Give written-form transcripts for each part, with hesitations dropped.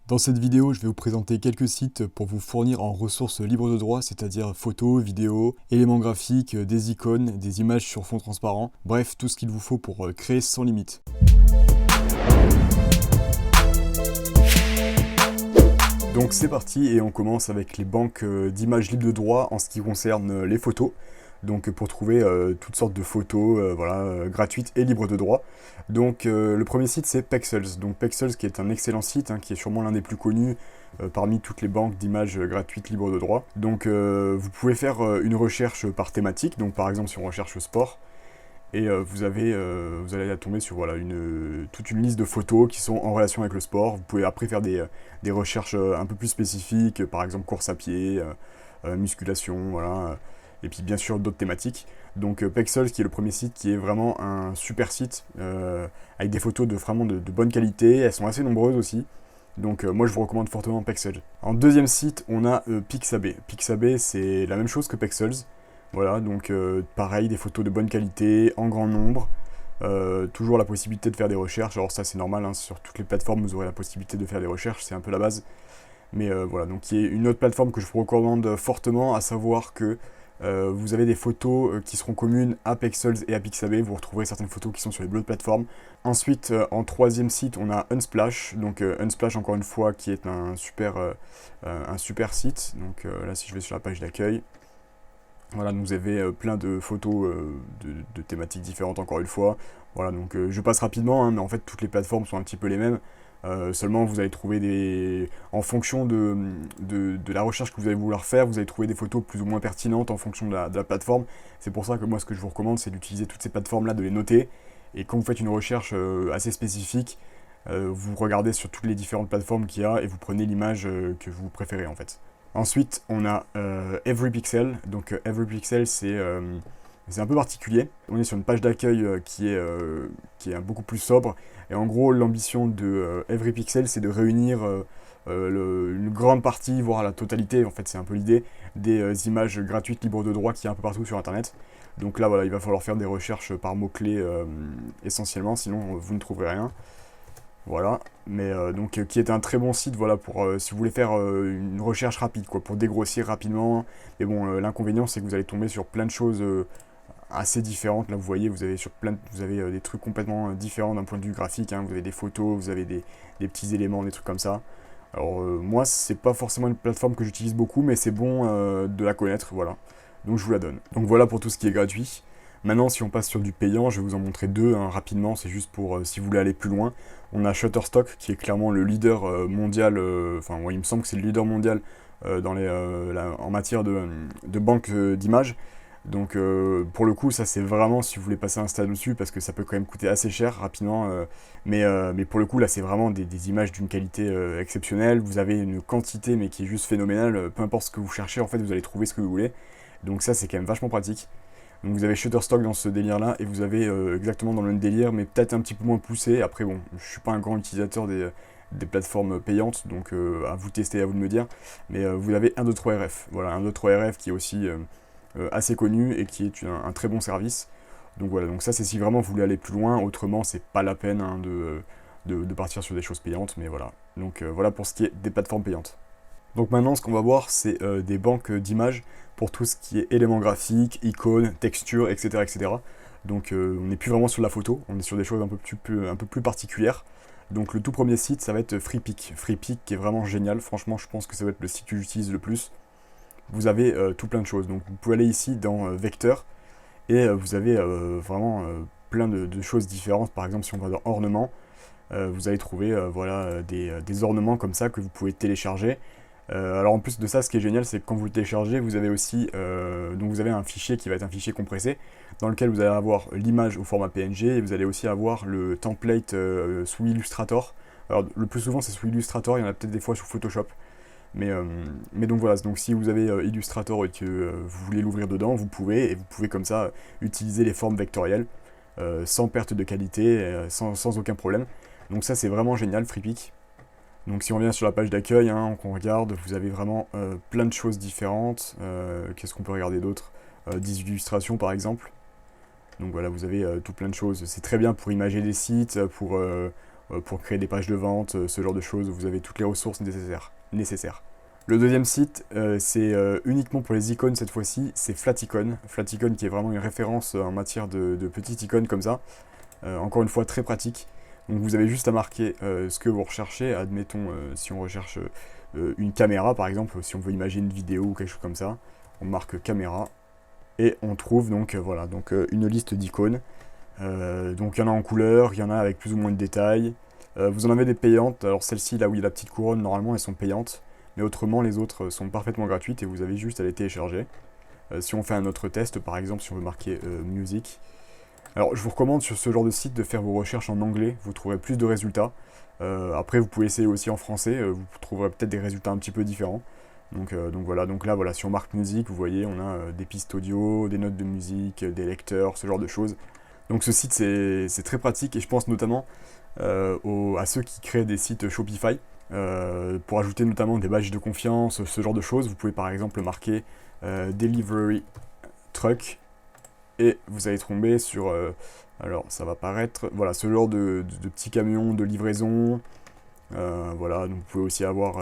Dans cette vidéo, je vais vous présenter quelques sites pour vous fournir en ressources libres de droit, c'est-à-dire photos, vidéos, éléments graphiques, des icônes, des images sur fond transparent, bref, tout ce qu'il vous faut pour créer sans limite. Donc c'est parti et on commence avec les banques d'images libres de droit en ce qui concerne les photos. Donc pour trouver toutes sortes de photos gratuites et libres de droit. Donc le premier site c'est Pexels. Donc Pexels qui est un excellent site, qui est sûrement l'un des plus connus parmi toutes les banques d'images gratuites libres de droit. Donc vous pouvez faire une recherche par thématique. Donc par exemple si on recherche sport, et vous allez tomber sur toute une liste de photos qui sont en relation avec le sport. Vous pouvez après faire des recherches un peu plus spécifiques, par exemple course à pied, musculation, voilà. Et puis bien sûr d'autres thématiques. Donc Pexels qui est le premier site qui est vraiment un super site avec des photos vraiment de bonne qualité. Elles sont assez nombreuses aussi. Donc moi je vous recommande fortement Pexels. En deuxième site on a Pixabay. Pixabay c'est la même chose que Pexels. Voilà, donc pareil, des photos de bonne qualité, en grand nombre, toujours la possibilité de faire des recherches, alors ça c'est normal, sur toutes les plateformes vous aurez la possibilité de faire des recherches, c'est un peu la base, mais voilà, donc il y a une autre plateforme que je vous recommande fortement, à savoir que vous avez des photos qui seront communes à Pexels et à Pixabay, vous retrouverez certaines photos qui sont sur les deux plateformes. Ensuite, en troisième site, on a Unsplash, donc Unsplash encore une fois qui est un super site, donc là si je vais sur la page d'accueil, voilà, donc vous avez plein de photos de thématiques différentes encore une fois. Voilà, donc je passe rapidement, mais en fait toutes les plateformes sont un petit peu les mêmes. Seulement vous allez trouver en fonction de la recherche que vous allez vouloir faire, vous allez trouver des photos plus ou moins pertinentes en fonction de la plateforme. C'est pour ça que moi ce que je vous recommande c'est d'utiliser toutes ces plateformes là, de les noter. Et quand vous faites une recherche assez spécifique, vous regardez sur toutes les différentes plateformes qu'il y a et vous prenez l'image que vous préférez en fait. Ensuite, on a Everypixel. Donc Everypixel, c'est un peu particulier. On est sur une page d'accueil qui est beaucoup plus sobre. Et en gros, l'ambition de Everypixel, c'est de réunir une grande partie, voire la totalité, en fait c'est un peu l'idée, des images gratuites libres de droit qu'il y a un peu partout sur Internet. Donc là, voilà, il va falloir faire des recherches par mots-clés essentiellement, sinon vous ne trouverez rien. Voilà, mais donc qui est un très bon site, voilà, pour si vous voulez faire une recherche rapide, quoi, pour dégrossir rapidement. Mais bon, l'inconvénient c'est que vous allez tomber sur plein de choses assez différentes. Là, vous voyez, vous avez des trucs complètement différents d'un point de vue graphique. Vous avez des photos, vous avez des petits éléments, des trucs comme ça. Alors moi, c'est pas forcément une plateforme que j'utilise beaucoup, mais c'est bon de la connaître, voilà. Donc je vous la donne. Donc voilà pour tout ce qui est gratuit. Maintenant, si on passe sur du payant, je vais vous en montrer deux rapidement, c'est juste pour si vous voulez aller plus loin. On a Shutterstock qui est clairement le leader mondial, moi, il me semble que c'est le leader mondial en matière de banque d'images. Donc pour le coup, ça c'est vraiment si vous voulez passer un stade dessus, parce que ça peut quand même coûter assez cher rapidement. Mais pour le coup, là c'est vraiment des images d'une qualité exceptionnelle. Vous avez une quantité mais qui est juste phénoménale. Peu importe ce que vous cherchez, en fait vous allez trouver ce que vous voulez. Donc ça c'est quand même vachement pratique. Donc vous avez Shutterstock dans ce délire là et vous avez exactement dans le même délire mais peut-être un petit peu moins poussé. Après bon, je suis pas un grand utilisateur des plateformes payantes, donc à vous tester, à vous de me dire. Mais vous avez 123RF, voilà, 123RF qui est aussi assez connu et qui est un très bon service. Donc voilà, donc ça c'est si vraiment vous voulez aller plus loin, autrement c'est pas la peine de partir sur des choses payantes, mais voilà. Donc voilà pour ce qui est des plateformes payantes. Donc maintenant, ce qu'on va voir, c'est des banques d'images pour tout ce qui est éléments graphiques, icônes, textures, etc. etc. Donc on n'est plus vraiment sur la photo, on est sur des choses un peu plus particulières. Donc le tout premier site, ça va être Freepik. Freepik qui est vraiment génial, franchement je pense que ça va être le site que j'utilise le plus. Vous avez tout plein de choses, donc vous pouvez aller ici dans Vecteur, et vous avez vraiment plein de choses différentes. Par exemple si on va dans Ornements, vous allez trouver des ornements comme ça que vous pouvez télécharger. Alors en plus de ça, ce qui est génial, c'est que quand vous le téléchargez, vous avez aussi donc vous avez un fichier qui va être un fichier compressé, dans lequel vous allez avoir l'image au format PNG, et vous allez aussi avoir le template sous Illustrator. Alors le plus souvent c'est sous Illustrator, il y en a peut-être des fois sous Photoshop. Mais donc voilà, donc si vous avez Illustrator et que vous voulez l'ouvrir dedans, vous pouvez, et vous pouvez comme ça utiliser les formes vectorielles sans perte de qualité, sans aucun problème. Donc ça c'est vraiment génial, Freepik. Donc si on revient sur la page d'accueil, qu'on regarde, vous avez vraiment plein de choses différentes. Qu'est-ce qu'on peut regarder d'autre Des illustrations par exemple. Donc voilà, vous avez tout plein de choses. C'est très bien pour imager des sites, pour créer des pages de vente, ce genre de choses. Vous avez toutes les ressources nécessaires. Le deuxième site, c'est uniquement pour les icônes cette fois-ci, c'est Flaticon. Flaticon qui est vraiment une référence en matière de petites icônes comme ça. Encore une fois, très pratique. Donc vous avez juste à marquer ce que vous recherchez. Admettons, si on recherche une caméra par exemple, si on veut imaginer une vidéo ou quelque chose comme ça, on marque caméra. Et on trouve donc, voilà, donc une liste d'icônes. Donc il y en a en couleur, il y en a avec plus ou moins de détails. Vous en avez des payantes, alors celle-ci, là où il y a la petite couronne, normalement elles sont payantes. Mais autrement, les autres sont parfaitement gratuites et vous avez juste à les télécharger. Si on fait un autre test, par exemple, si on veut marquer music. Alors, je vous recommande sur ce genre de site de faire vos recherches en anglais, vous trouverez plus de résultats. Après, vous pouvez essayer aussi en français, vous trouverez peut-être des résultats un petit peu différents. Donc voilà, donc là, voilà, si on marque musique, vous voyez, on a des pistes audio, des notes de musique, des lecteurs, ce genre de choses. Donc ce site, c'est très pratique et je pense notamment à ceux qui créent des sites Shopify. Pour ajouter notamment des badges de confiance, ce genre de choses, vous pouvez par exemple marquer Delivery Truck et vous allez tomber sur, alors ça va paraître, voilà, ce genre de petits camions de livraison. Voilà, donc vous pouvez aussi avoir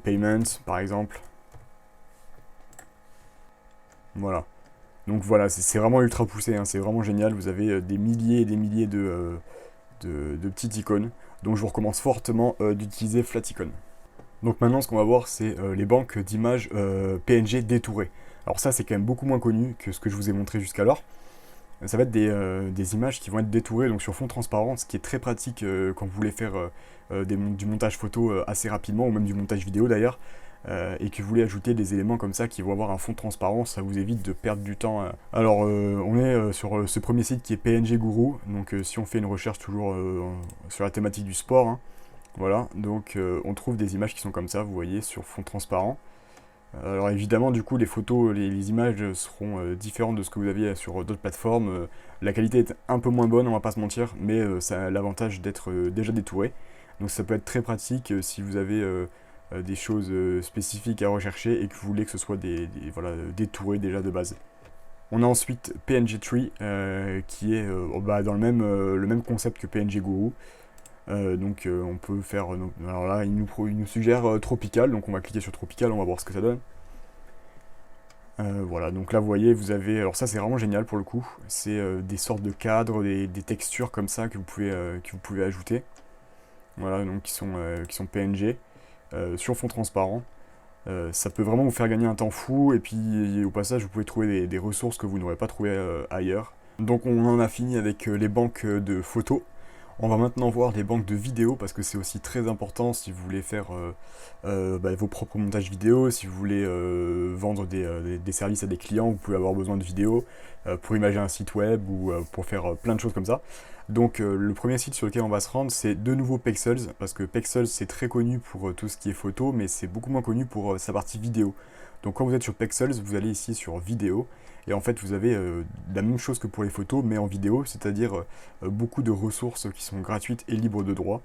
Payment par exemple. Voilà. Donc voilà, c'est vraiment ultra poussé, hein, c'est vraiment génial. Vous avez des milliers et des milliers de petites icônes. Donc je vous recommande fortement d'utiliser Flaticon. Donc maintenant ce qu'on va voir c'est les banques d'images PNG détourées. Alors ça c'est quand même beaucoup moins connu que ce que je vous ai montré jusqu'alors. Ça va être des images qui vont être détourées donc sur fond transparent, ce qui est très pratique quand vous voulez faire du montage photo assez rapidement, ou même du montage vidéo d'ailleurs, et que vous voulez ajouter des éléments comme ça qui vont avoir un fond transparent, ça vous évite de perdre du temps. Alors on est sur ce premier site qui est PNG Guru, donc si on fait une recherche toujours sur la thématique du sport, hein, voilà, donc on trouve des images qui sont comme ça, vous voyez, sur fond transparent. Alors évidemment, du coup, les photos, les images seront différentes de ce que vous aviez sur d'autres plateformes. La qualité est un peu moins bonne, on va pas se mentir, mais ça a l'avantage d'être déjà détouré. Donc ça peut être très pratique si vous avez des choses spécifiques à rechercher et que vous voulez que ce soit voilà, détouré déjà de base. On a ensuite PNG Tree qui est bah, dans le même concept que PNG Guru. Donc on peut faire, alors là il nous suggère Tropical, donc on va cliquer sur Tropical, on va voir ce que ça donne. Voilà, donc là vous voyez, vous avez, alors ça c'est vraiment génial pour le coup, c'est des sortes de cadres, des textures comme ça que vous pouvez ajouter. Voilà, donc qui sont PNG, sur fond transparent. Ça peut vraiment vous faire gagner un temps fou, et puis au passage vous pouvez trouver des ressources que vous n'aurez pas trouvées ailleurs. Donc on en a fini avec les banques de photos. On va maintenant voir les banques de vidéos parce que c'est aussi très important si vous voulez faire bah, vos propres montages vidéo, si vous voulez vendre des services à des clients, vous pouvez avoir besoin de vidéos pour imaginer un site web ou pour faire plein de choses comme ça. Donc le premier site sur lequel on va se rendre c'est de nouveau Pexels parce que Pexels c'est très connu pour tout ce qui est photo mais c'est beaucoup moins connu pour sa partie vidéo. Donc quand vous êtes sur Pexels, vous allez ici sur vidéo et en fait vous avez la même chose que pour les photos mais en vidéo, c'est-à-dire beaucoup de ressources qui sont gratuites et libres de droit.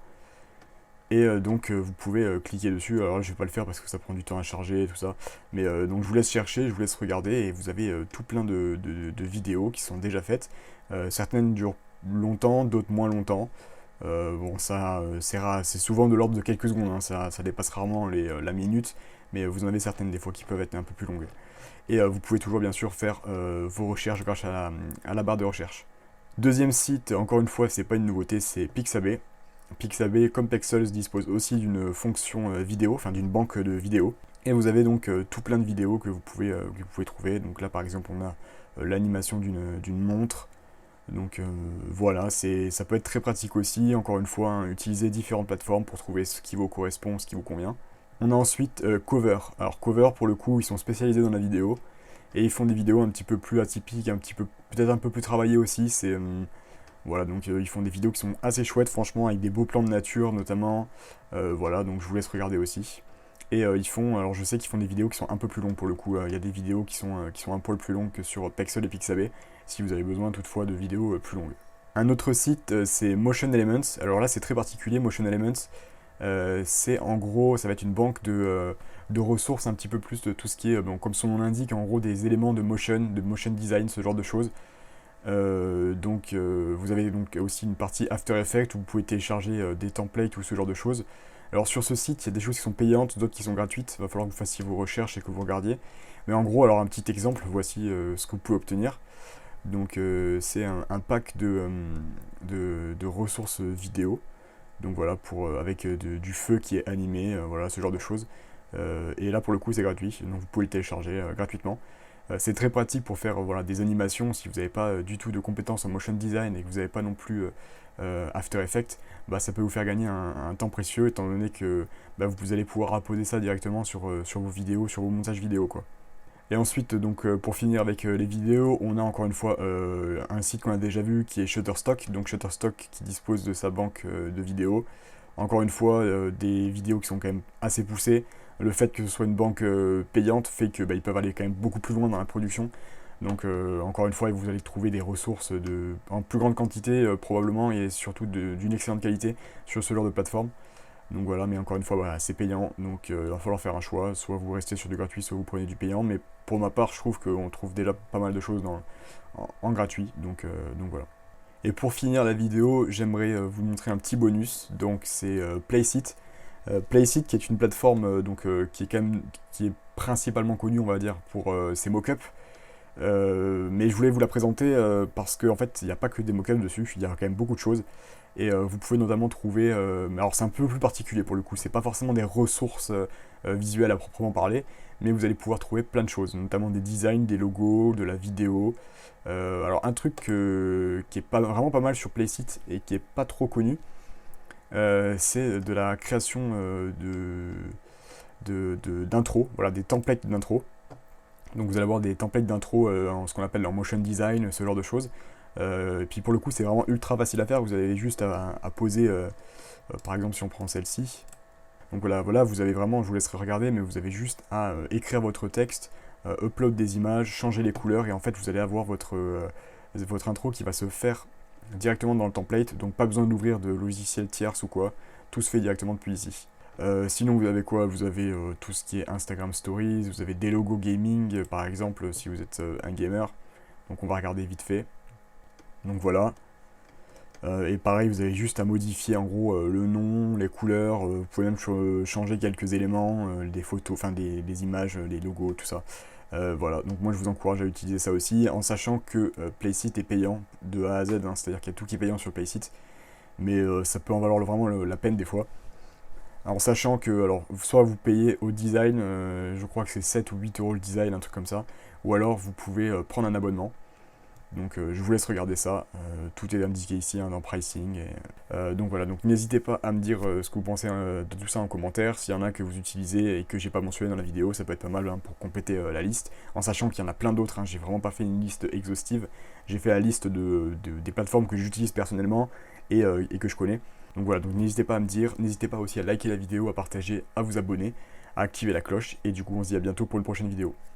Et donc vous pouvez cliquer dessus, alors là, je vais pas le faire parce que ça prend du temps à charger et tout ça, mais donc je vous laisse chercher, je vous laisse regarder et vous avez tout plein de vidéos qui sont déjà faites. Certaines durent longtemps, d'autres moins longtemps. Bon ça c'est souvent de l'ordre de quelques secondes, hein, ça dépasse rarement la minute, mais vous en avez certaines des fois qui peuvent être un peu plus longues. Et vous pouvez toujours bien sûr faire vos recherches grâce à la barre de recherche. Deuxième site, encore une fois, c'est pas une nouveauté, c'est Pixabay. Pixabay, comme Pexels, dispose aussi d'une fonction vidéo, enfin d'une banque de vidéos. Et vous avez donc tout plein de vidéos que vous pouvez trouver. Donc là, par exemple, on a l'animation d'une montre. Donc voilà, ça peut être très pratique aussi. Encore une fois, hein, utiliser différentes plateformes pour trouver ce qui vous correspond, ce qui vous convient. On a ensuite Cover. Alors Cover, pour le coup, ils sont spécialisés dans la vidéo. Et ils font des vidéos un petit peu plus atypiques, peut-être un peu plus travaillées aussi. Voilà, donc ils font des vidéos qui sont assez chouettes, franchement, avec des beaux plans de nature notamment. Voilà, donc je vous laisse regarder aussi. Et alors je sais qu'ils font des vidéos qui sont un peu plus longues pour le coup. Il y a des vidéos qui sont un poil plus longues que sur Pexels et Pixabay, si vous avez besoin toutefois de vidéos plus longues. Un autre site, c'est Motion Elements. Alors là, c'est très particulier, Motion Elements. C'est en gros, ça va être une banque de ressources, un petit peu plus de tout ce qui est, bon, comme son nom l'indique, en gros des éléments de motion design, ce genre de choses. Vous avez donc aussi une partie After Effects où vous pouvez télécharger des templates ou ce genre de choses. Alors sur ce site, il y a des choses qui sont payantes, d'autres qui sont gratuites. Il va falloir que vous fassiez vos recherches et que vous regardiez. Mais en gros, alors un petit exemple, voici ce que vous pouvez obtenir. Donc c'est un pack de ressources vidéo. Donc voilà, avec du feu qui est animé, voilà, ce genre de choses. Et là pour le coup c'est gratuit, donc vous pouvez le télécharger gratuitement. C'est très pratique pour faire voilà, des animations si vous n'avez pas du tout de compétences en motion design et que vous n'avez pas non plus After Effects, bah, ça peut vous faire gagner un temps précieux étant donné que bah, vous allez pouvoir apposer ça directement sur vos vidéos, sur vos montages vidéo quoi. Et ensuite, donc, pour finir avec les vidéos, on a encore une fois un site qu'on a déjà vu qui est Shutterstock. Donc Shutterstock qui dispose de sa banque de vidéos. Encore une fois, des vidéos qui sont quand même assez poussées. Le fait que ce soit une banque payante fait que bah, ils peuvent aller quand même beaucoup plus loin dans la production. Donc encore une fois, vous allez trouver des ressources en plus grande quantité probablement et surtout d'une excellente qualité sur ce genre de plateforme. Donc voilà, mais encore une fois, voilà, c'est payant, donc il va falloir faire un choix, soit vous restez sur du gratuit, soit vous prenez du payant, mais pour ma part, je trouve qu'on trouve déjà pas mal de choses en gratuit, donc voilà. Et pour finir la vidéo, j'aimerais vous montrer un petit bonus, donc c'est Placeit. Placeit qui est une plateforme qui est principalement connue, on va dire, pour ses mock-ups. Mais je voulais vous la présenter parce qu'en fait, il n'y a pas que des mock-ups dessus, il y a quand même beaucoup de choses. Et vous pouvez notamment trouver, alors c'est un peu plus particulier pour le coup, c'est pas forcément des ressources visuelles à proprement parler, mais vous allez pouvoir trouver plein de choses, notamment des designs, des logos, de la vidéo. Alors un truc qui est vraiment pas mal sur Placeit et qui est pas trop connu, c'est de la création d'intro, voilà, des templates d'intro. Donc vous allez avoir des templates d'intro en ce qu'on appelle leur motion design, ce genre de choses. Et puis pour le coup, c'est vraiment ultra facile à faire. Vous avez juste à poser, par exemple, si on prend celle-ci. Donc voilà, vous avez vraiment, je vous laisserai regarder, mais vous avez juste à écrire votre texte, upload des images, changer les couleurs, et en fait, vous allez avoir votre intro qui va se faire directement dans le template. Donc pas besoin d'ouvrir de logiciel tierce ou quoi. Tout se fait directement depuis ici. Sinon, vous avez quoi? Vous avez tout ce qui est Instagram Stories, vous avez des logos gaming, par exemple, si vous êtes un gamer. Donc on va regarder vite fait. Donc voilà. Et pareil, vous avez juste à modifier en gros le nom, les couleurs, vous pouvez même changer quelques éléments, des photos, enfin des images, les logos, tout ça. Voilà, donc moi je vous encourage à utiliser ça aussi, en sachant que Placeit est payant de A à Z, hein, c'est-à-dire qu'il y a tout qui est payant sur Placeit, mais ça peut en valoir vraiment la peine des fois. En sachant que, alors, soit vous payez au design, je crois que c'est 7 ou 8 euros le design, un truc comme ça, ou alors vous pouvez prendre un abonnement. Donc je vous laisse regarder ça, tout est indiqué ici hein, dans pricing. Donc voilà, donc n'hésitez pas à me dire ce que vous pensez de tout ça en commentaire. S'il y en a que vous utilisez et que j'ai pas mentionné dans la vidéo, ça peut être pas mal hein, pour compléter la liste. En sachant qu'il y en a plein d'autres, hein, j'ai vraiment pas fait une liste exhaustive. J'ai fait la liste des plateformes que j'utilise personnellement et que je connais. Donc voilà, donc n'hésitez pas à me dire, n'hésitez pas aussi à liker la vidéo, à partager, à vous abonner, à activer la cloche. Et du coup on se dit à bientôt pour une prochaine vidéo.